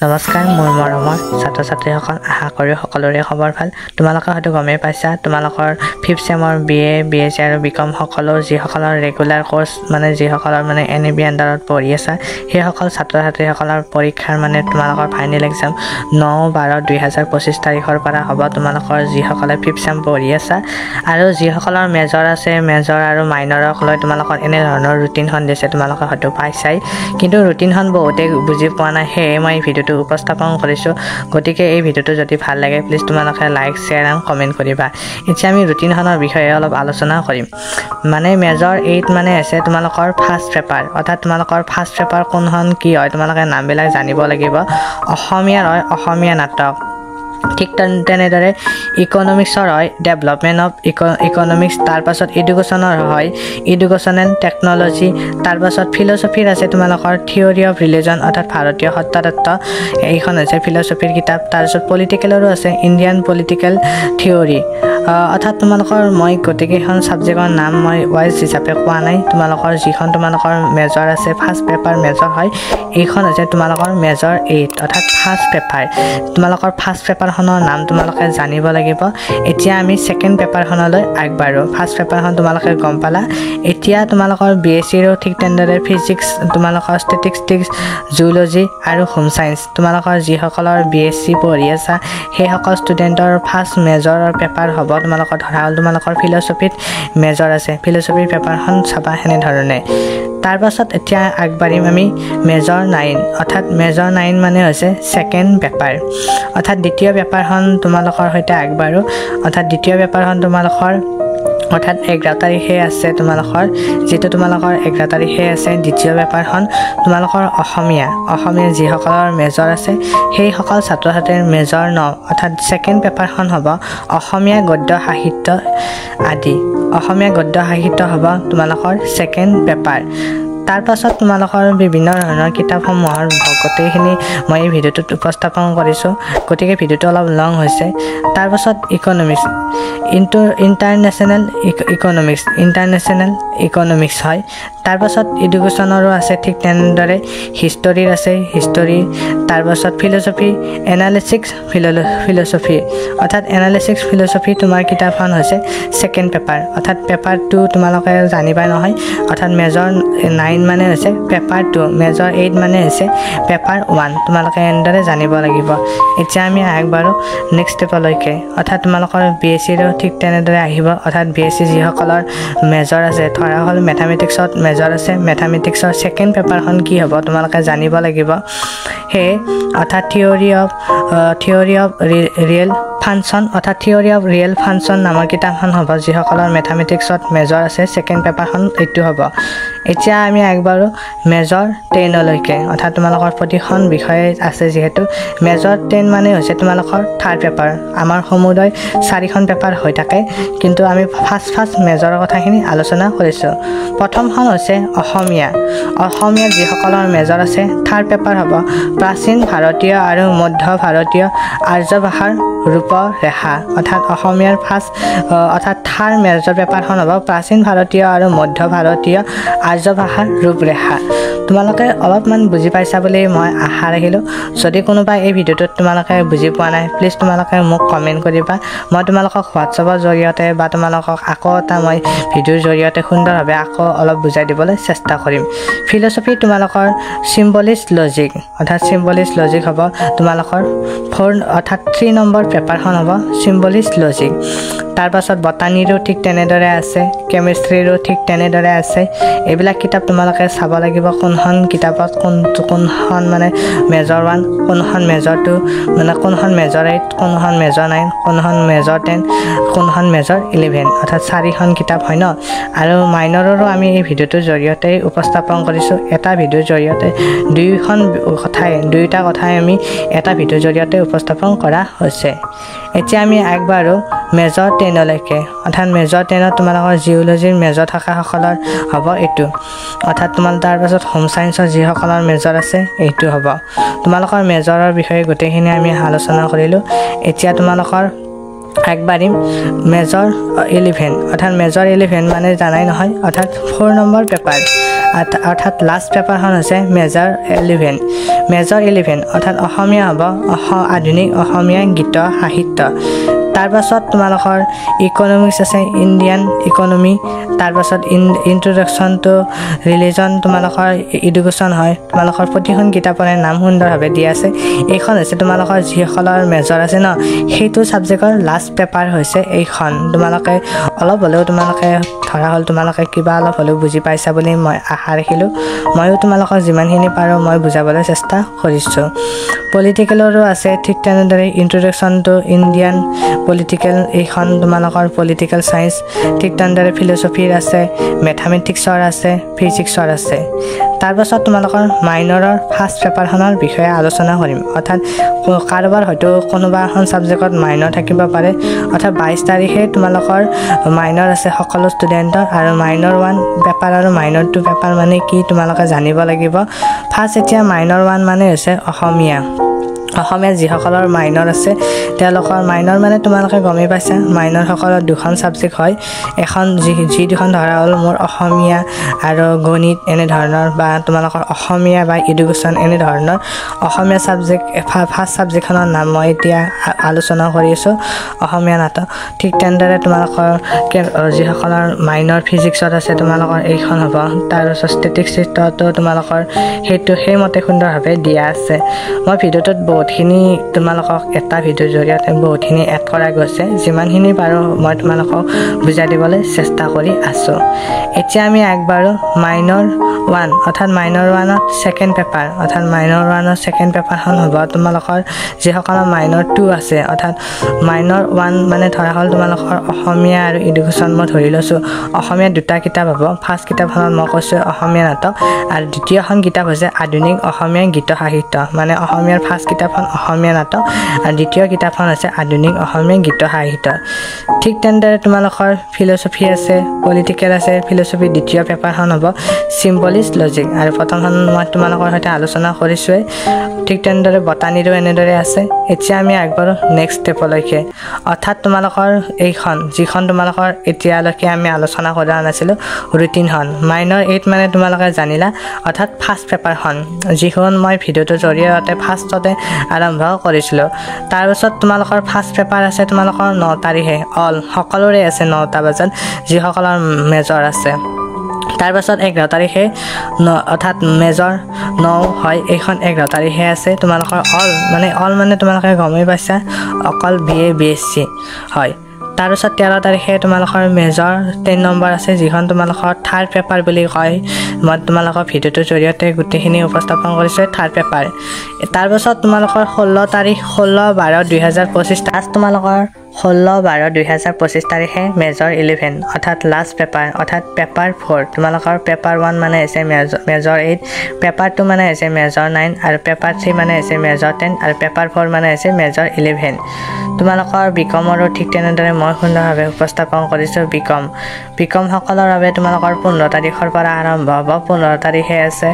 নমস্কাৰ মোৰ মৰমৰ ছাত্ৰ ছাত্ৰীসকল আশা কৰি সকলোৰে খবৰ ভাল তোমালোকে হয়তো গমেই পাইছা তোমালোকৰ 5th চেমৰ BA BSc আৰু BCom সকলো যিসকলৰ ৰেগুলাৰ কোৰ্স মানে যিসকলৰ মানে NAB আন্ডাৰত পঢ়ি আছে সেই সকল ছাত্ৰ ছাত্ৰীসকলৰ পৰীক্ষাৰ মানে তোমালোকৰ ফাইনেল এক্সাম 9/12/2025 তাৰিখৰ পৰা হ'ব তোমালোকৰ যিসকলে 5th চেম পঢ়ি আছে আৰু যিসকলৰ মেজৰ আছে মেজৰ আৰু মাইনৰক লৈ তোমালোকৰ এনে ধৰণৰ ৰুটিনখন দিছে তোমালোকে হয়তো পাইছাই কিন্তু ৰুটিনখন বহুতে বুজি পোৱা নাই হে মই ভিডিওটো উপস্থাপন কৰিছো গতিকে এই ভিডিওটো যদি ভাল লাগে প্লিজ তোমালোকে লাইক শেয়াৰ আৰু কমেন্ট কৰিবা এতিয়া আমি ৰুটিনখনৰ বিষয়ে অলপ আলোচনা কৰিম মানে মেজৰ 8 মানে আছে তোমালোকৰ ফাৰ্স্ট পেপাৰ অৰ্থাৎ তোমালোকৰ ফাৰ্স্ট পেপাৰ কোনখন কি হয় তোমালোকে নামবিলাক জানিব লাগিব অসমীয়া হয় অসমীয়া নাটক ঠিক তেনেদৰে ইকোনমিক্সৰ হয় ডেভেলপমেন্ট অফ ইকোনমিক্স তাৰ পাছত এডুকেশনৰ হয় এডুকেশনাল টেকনলজি তাৰ পাছত ফিলসফিৰ আছে তোমালোকৰ থিওৰি অফ ৰিলিজন অৰ্থাৎ ভাৰতীয় সত্তাতত্ত্ব এইখন আছে ফিলসফিৰ কিতাপ তাৰ পাছত পলিটিকেলৰো আছে ইণ্ডিয়ান পলিটিকেল থিওৰি অৰ্থাৎ তোমালোকৰ মই গতিকেখন সাবজেক্টৰ নাম মই ওয়াইজ হিচাপে কোৱা নাই তোমালোকৰ যিখন তোমালোকৰ মেজৰ আছে ফাৰ্স্ট পেপাৰ মেজৰ হয় এইখন আছে তোমালোকৰ মেজৰ 8 অৰ্থাৎ ফাৰ্স্ট পেপাৰ তোমালোকৰ ফাৰ্স্ট পেপাৰখনৰ নাম তোমালোকে জানিব লাগিব এতিয়া আমি সেকেন্ড পেপাৰখনলৈ আগবাঢ়ো ফাৰ্স্ট পেপাৰখন তোমালোকে গম পালা এতিয়া তোমালোকৰ BSc ৰ ঠিক তেনেদৰে ফিজিক্স তোমালোকৰ ষ্টেটিষ্টিক্স জুলজি আৰু হোম সায়েন্স তোমালোকৰ যিসকলৰ BSc পঢ়ি আছে সেই সকল ষ্টুডেন্টৰ ফাৰ্স্ট মেজৰৰ পেপাৰ হ'ব তোমালোকৰ ধৰা হ'ল তোমালোকৰ ফিলসফিত মেজৰ আছে ফিলসফিৰ পেপাৰখন চাবা হেনে ধৰণে তাৰ পাছত এতিয়া আগবাঢ়িম আমি মেজৰ 9 অৰ্থাৎ মেজৰ 9 মানে হৈছে সেকেন্ড পেপাৰ অৰ্থাৎ দ্বিতীয় পেপাৰখন তোমালোকৰ হৈতে আগবাঢ়ো অৰ্থাৎ দ্বিতীয় পেপাৰখন তোমালোকৰ অৰ্থাৎ 11 তাৰিখে আছে তোমালোকৰ যেটো তোমালোকৰ 11 তাৰিখে আছে দ্বিতীয় পেপাৰখন তোমালোকৰ অসমীয়া যিসকলৰ মেজৰ আছে সেই সকল ছাত্ৰ ছাত্ৰীৰ মেজৰ 9 অৰ্থাৎ সেকেন্ড পেপাৰখন হ'ব অসমীয়া গদ্য সাহিত্য আদি অসমীয়া গদ্য সাহিত্য হ'ব তোমালোকৰ সেকেন্ড পেপাৰ তাৰ পাছত তোমালোকৰ বিভিন্ন ধৰণৰ কিতাপসমূহৰ গোটেইখিনি মই এই ভিডিওটোত উপস্থাপন কৰিছো গতিকে ভিডিওটো অলপ লং হৈছে তাৰ পাছত ইকোনমিক্স ইন্টাৰনেশ্যনেল ইকোনমিক্স হয় তাৰ পাছত এডুকেশনৰো আছে ঠিক তেনেদৰে হিষ্টৰীৰ আছে হিষ্টৰী তাৰ পাছত ফিলসফি এনালিটিক্স ফিলসফি অৰ্থাৎ এনালিটিক্স ফিলসফি তোমাৰ কিতাপখন হৈছে সেকেন্ড পেপাৰ অৰ্থাৎ পেপাৰ 2 তোমালোকে জানিবা নহয় অৰ্থাৎ মেজৰ 9 মানে হৈছে পেপাৰ 2 মেজৰ 8 মানে হৈছে পেপাৰ 1 তোমালোকে এনেদৰে জানিব লাগিব এতিয়া আমি আগবাঢ়ো নেক্সট ষ্টেপলৈকে অৰ্থাৎ তোমালোকৰ BSc ৰ ঠিক তেনেদৰে আহিব অৰ্থাৎ BSc যিসকলৰ মেজৰ আছে ধৰা হ'ল মেথমেটিক্সত মেজৰ আছে মেথমেটিক্সৰ সেকেন্ড পেপাৰখন কি হ'ব তোমালোকে জানিব লাগিব হে অৰ্থাৎ থিওৰি অফ ৰিয়েল ফাংচন অৰ্থাৎ থিওৰি অফ ৰিয়েল ফাংচন নামৰ কিতাপখন হ'ব যিসকলৰ মেথমেটিক্সত মেজৰ আছে সেকেন্ড পেপাৰখন এইটো হ'ব এতিয়া আমি আগবাঢ়ো মেজৰ 10 লৈকে অৰ্থাৎ তোমালোকৰ প্ৰতিখন বিষয়ে আছে যেহেতু মেজৰ 10 মানে হৈছে তোমালোকৰ থাৰ্ড পেপাৰ আমাৰ সমুদায় 4খন পেপাৰ হৈ থাকে কিন্তু আমি ফাৰ্স্ট মেজৰৰ কথাখিনি আলোচনা কৰিছো প্ৰথমখন হৈছে অসমীয়া যিসকলৰ মেজৰ আছে থাৰ্ড পেপাৰ হ'ব প্ৰাচীন ভাৰতীয় আৰু মধ্য ভাৰতীয় আৰ্য ভাষাৰ ৰূপৰেখা অৰ্থাৎ অসমীয়াৰ ফাৰ্স্ট অৰ্থাৎ থাৰ্ড মেজৰ পেপাৰখন হ'ব প্ৰাচীন ভাৰতীয় আৰু মধ্য ভাৰতীয় আৰ্য ভাষাৰ ৰূপৰেখা তোমালোকে অলপমান বুজি পাইছা বুলি মই আশা ৰাখিলো যদি কোনোবা এই ভিডিওটোত তোমালোকে বুজি পোৱা নাই প্লিজ তোমালোকে মোক কমেন্ট কৰিবা মই তোমালোকক WhatsAppৰ জৰিয়তে বা তোমালোকক আকৌ এটা মই ভিডিওৰ জৰিয়তে সুন্দৰভাৱে আকৌ অলপ বুজাই দিবলৈ চেষ্টা কৰিম ফিলসফি তোমালোকৰ সিম্বলিষ্ট লজিক অৰ্থাৎ সিম্বলিষ্ট লজিক হ'ব তোমালোকৰ 4 অৰ্থাৎ 3 নম্বৰ পেপাৰখন হ'ব সিম্বলিষ্ট লজিক তাৰ পাছত বটানীৰো ঠিক তেনেদৰে আছে কেমিষ্ট্ৰিৰো ঠিক তেনেদৰে আছে এইবিলাক কিতাপ তোমালোকে চাব লাগিব কোনখন কিতাপত কোনখন মানে মেজৰ 1 কোনখন মেজৰ 2 মানে কোনখন মেজৰ 8 কোনখন মেজৰ 9 কোনখন মেজৰ 10 কোনখন মেজৰ 11 অৰ্থাৎ 4খন কিতাপ হয় ন আৰু মাইনৰৰো আমি এই ভিডিওটোৰ জৰিয়তে উপস্থাপন কৰিছো এটা ভিডিওৰ জৰিয়তে দুইটা কথাই আমি এটা ভিডিওৰ জৰিয়তে উপস্থাপন কৰা হৈছে এতিয়া আমি আগবাঢ়ো মেজৰ 10 লৈকে অৰ্থাৎ মেজৰ 10 তোমালোকৰ জিওলজিৰ মেজৰ থকা সকলৰ হ'ব এইটো অৰ্থাৎ তোমাল তাৰ পাছত হোম সায়েন্সৰ যিসকলৰ মেজৰ আছে এইটো হ'ব তোমালোকৰ মেজৰৰ বিষয়ে গোটেইখিনি আমি আলোচনা কৰিলো এতিয়া তোমালোকৰ আগবাঢ়িম মেজৰ 11 অৰ্থাৎ মেজৰ 11 মানে জানাই নহয় অৰ্থাৎ 4 নম্বৰ পেপাৰ অৰ্থাৎ লাষ্ট পেপাৰখন হৈছে মেজৰ 11 মেজৰ 11 অৰ্থাৎ অসমীয়া হ'ব আধুনিক অসমীয়া গীত সাহিত্য তাৰ পাছত তোমালোকৰ ইকনমিক্স আছে ইণ্ডিয়ান ইকনমি তাৰ পাছত ইন্ট্ৰডাকচন টু ৰিলিজন তোমালোকৰ এডুকেশ্যন হয় তোমালোকৰ প্ৰতিখন কিতাপৰে নাম সুন্দৰভাৱে দিয়া আছে এইখন হৈছে তোমালোকৰ যিসকলৰ মেজৰ আছে ন সেইটো সাবজেক্টৰ লাষ্ট পেপাৰ হৈছে এইখন তোমালোকে অলপ হ'লেও তোমালোকে ধৰা হ'ল তোমালোকে কিবা অলপ হ'লেও বুজি পাইছা বুলি মই আশা ৰাখিলোঁ ময়ো তোমালোকক যিমানখিনি পাৰোঁ মই বুজাবলৈ চেষ্টা কৰিছোঁ পলিটিকেলৰো আছে ঠিক তেনেদৰে ইন্ট্ৰডাকচন টু ইণ্ডিয়ান পলিটিকেল এইখন তোমালোকৰ পলিটিকেল সায়েন্স ঠিক তেনেদৰে ফিলচফিৰ আছে মেথামেটিক্সৰ আছে ফিজিক্সৰ আছে তাৰ পাছত তোমালোকৰ মাইনৰৰ ফাৰ্ষ্ট পেপাৰখনৰ বিষয়ে আলোচনা কৰিম অৰ্থাৎ কাৰোবাৰ হয়তো কোনোবা এখন সাবজেক্টত মাইনৰ থাকিব পাৰে অৰ্থাৎ 22 তাৰিখে তোমালোকৰ মাইনৰ আছে সকলো ষ্টুডেণ্টৰ আৰু মাইনৰ 1 পেপাৰ আৰু মাইনৰ 2 পেপাৰ মানে কি তোমালোকে জানিব লাগিব ফাৰ্ষ্ট এতিয়া মাইনৰ 1 মানে হৈছে অসমীয়া যিসকলৰ মাইনৰ আছে তেওঁলোকৰ মাইনৰ মানে তোমালোকে গমেই পাইছা মাইনৰ সকলৰ দুখন সাবজেক্ট হয় এখন যি দুখন ধৰা হ'ল মোৰ অসমীয়া আৰু গণিত এনে ধৰণৰ বা তোমালোকৰ অসমীয়া বা এডুকেশ্যন এনে ধৰণৰ অসমীয়া সাবজেক্ট ফাৰ্ষ্ট সাবজেক্টখনৰ নাম মই এতিয়া আলোচনা কৰি আছোঁ অসমীয়া নাটক ঠিক তেনেদৰে তোমালোকৰ যিসকলৰ মাইনৰ ফিজিক্সত আছে তোমালোকৰ এইখন হ'ব তাৰপিছত ষ্টেটিষ্টিক্সতো তোমালোকৰ সেইমতে সুন্দৰভাৱে দিয়া আছে মই ভিডিঅ'টোত বহুতখিনি তোমালোকক এটা ভিডিঅ'ৰ জৰিয়তে বহুতখিনি এড কৰা গৈছে যিমানখিনি পাৰোঁ মই তোমালোকক বুজাই দিবলৈ চেষ্টা কৰি আছোঁ এতিয়া আমি আগবাঢ়ো মাইনৰ 1 অৰ্থাৎ মাইনৰ 1ৰ ছেকেণ্ড পেপাৰ অৰ্থাৎ মাইনৰ 1ৰ ছেকেণ্ড পেপাৰখন হ'ব তোমালোকৰ যিসকলৰ মাইনৰ 2 আছে অৰ্থাৎ মাইনৰ 1 মানে ধৰা হ'ল তোমালোকৰ অসমীয়া আৰু এডুকেশ্যন মই ধৰি লৈছোঁ অসমীয়া দুটা কিতাপ হ'ব ফাৰ্ষ্ট কিতাপখনত মই কৈছোঁ অসমীয়া নাটক আৰু দ্বিতীয়খন কিতাপ হৈছে আধুনিক অসমীয়া গীত সাহিত্য মানে অসমীয়াৰ ফাৰ্ষ্ট কিতাপখন অসমীয়া নাটক আৰু দ্বিতীয় কিতাপখন হৈছে আধুনিক অসমীয়া গীত সাহিত্য ঠিক তেনেদৰে তোমালোকৰ ফিলচফি আছে পলিটিকেল আছে ফিলচফি দ্বিতীয় পেপাৰখন হ'ব চিম্বলিষ্ট লজিক আৰু প্ৰথমখন মই তোমালোকৰ সৈতে আলোচনা কৰিছোঁৱেই ঠিক তেনেদৰে বটানীৰো এনেদৰে আছে এতিয়া আমি আগবাঢ়ো নেক্সট ষ্টেপলৈকে অৰ্থাৎ তোমালোকৰ এইখন যিখন তোমালোকৰ এতিয়ালৈকে আমি আলোচনা কৰা নাছিলোঁ ৰুটিনখন মাইনৰ 8 মানে তোমালোকে জানিলা অৰ্থাৎ ফাৰ্ষ্ট পেপাৰখন যিখন মই ভিডিঅ'টোৰ জৰিয়তে ফাৰ্ষ্টতে আৰম্ভ কৰিছিলোঁ তাৰপিছত তোমালোকৰ ফাৰ্ষ্ট পেপাৰ আছে তোমালোকৰ 9 তাৰিখে সকলোৰে আছে 9টা বজাত যিসকলৰ মেজৰ আছে তাৰপাছত 11 তাৰিখে অৰ্থাৎ মেজৰ 9 হয় এইখন 11 তাৰিখে আছে তোমালোকৰ অল মানে তোমালোকে গমেই পাইছা অকল BA BSc হয় তাৰপিছত 13 তাৰিখে তোমালোকৰ মেজৰ 10 নম্বৰ আছে যিখন তোমালোকৰ থাৰ্ড পেপাৰ বুলি কয় মই তোমালোকৰ ভিডিঅ'টোৰ জৰিয়তে গোটেইখিনি উপস্থাপন কৰিছোঁ থাৰ্ড পেপাৰ তাৰপিছত তোমালোকৰ 16 তাৰিখ 16/12/2025 তাত তোমালোকৰ 16/12/2025 তাৰিখে মেজৰ 11 অৰ্থাৎ লাষ্ট পেপাৰ অৰ্থাৎ পেপাৰ 4 তোমালোকৰ পেপাৰ 1 মানে হৈছে মেজৰ 8 পেপাৰ 2 মানে হৈছে মেজৰ 9 আৰু পেপাৰ 3 মানে হৈছে মেজৰ 10 আৰু পেপাৰ 4 মানে হৈছে মেজৰ 11 তোমালোকৰ বিকমৰো ঠিক তেনেদৰে মই সুন্দৰভাৱে উপস্থাপন কৰিছোঁ বিকম সকলৰ বাবে তোমালোকৰ 15 তাৰিখৰ পৰা আৰম্ভ হ'ব 15 তাৰিখে আছে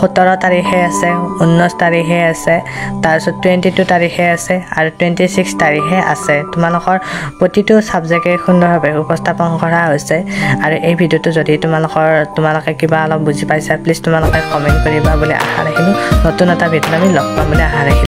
17 তাৰিখে আছে 19 তাৰিখে আছে তাৰপিছত 22 তাৰিখে আছে আৰু 26 তাৰিখে আছে তোমালোকৰ প্ৰতিটো সাবজেক্টে সুন্দৰভাৱে উপস্থাপন কৰা হৈছে আৰু এই ভিডিঅ'টো যদি তোমালোকে কিবা অলপ বুজি পাইছা প্লিজ তোমালোকে কমেণ্ট কৰিবা বুলি আশা ৰাখিলোঁ নতুন এটা ভিডিঅ'ত আমি লগ পাম বুলি আশা ৰাখিলোঁ